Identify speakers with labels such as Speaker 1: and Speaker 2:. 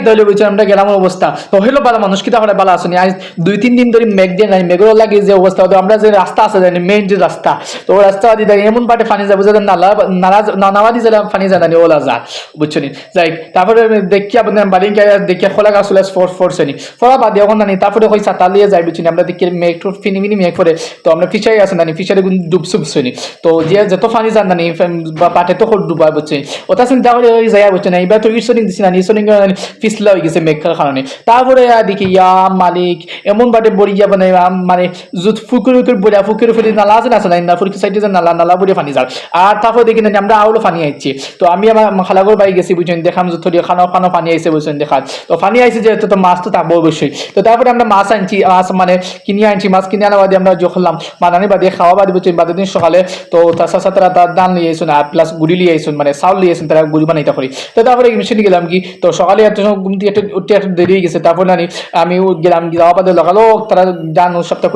Speaker 1: তাহলে বুঝছি আমরা গেলাম অবস্থা তো হইলো ভালো মানুষ কিতা করে ভালো আসুনি আজ 2-3 দিন ধরে মেঘ দিয়ে নাই মেঘের লাগে যে অবস্থা তো আমরা যে রাস্তা আছে জানি মেইন যে রাস্তা তো রাস্তা দিয়ে এমন পাটে পানি যাবো যে নালা নালা নামাদি যারা পানি জানি ওলা যা বুঝছো নি যাই তারপরে দেখিয়া আপনার বাড়ি গিয়ে দেখিয়া খোলা গাছ চলে ফোরছে নি ফোরা বাদ এখন জানি তারপরে ওই ছাতা লিয়ে যাই বুঝছি আমরা দেখি মেঘ ফিনি মিনি মেঘ পরে তো আমরা ফিশারি আছে জানি ফিশারি ডুবসুবছি নি তো যে যত পানি জান জানি পাটে তো ডুবা বুঝছি ওটা চিন্তা করে ওই যাই বুঝছে না এবার তো ইসনিং দিছি না ইসনিং পিছলা হয়ে গেছে মেঘার কারণে তারপরে দেখি ইয়া মালিক এমন বাটে বড়িয়া মানে মানে জুত ফুকুর বড়িয়া ফুকুর ফুলি নালা আছে না না ফুকুর সাইডে যে নালা নালা বড়িয়া পানি যার আর তারপর দেখি না আমরা আউলো পানি আইছি তো আমি আমার খালাগর বাড়ি গেছি বুঝছেন দেখাম জুত খানো খানো পানি আইছে বুঝছেন দেখার তো পানি আইছে যেহেতু তো মাছ তো থাকবো অবশ্যই তো তারপরে আমরা মাছ আনছি মাছ মানে কিনে আনছি মাছ কিনে আনা বাদে আমরা যখলাম বানানি বাদে খাওয়া বাদে বুঝছেন বাদে দিন সকালে তো তার সাথে তারা তার দান লিয়ে আইসুন আর প্লাস গুড়ি লিয়ে আইসুন মানে চাউল লিয়ে আইসুন তারা গুড়ি বানাইতে পারি তো তারপরে মেশিনে গেলাম কি তো সকালে এত ঘুম থেকে একটু দেরি হয়ে গেছে তারপরে আমি গেলাম যাওয়া বাদে লাগালো তারা দান সপ্তাহ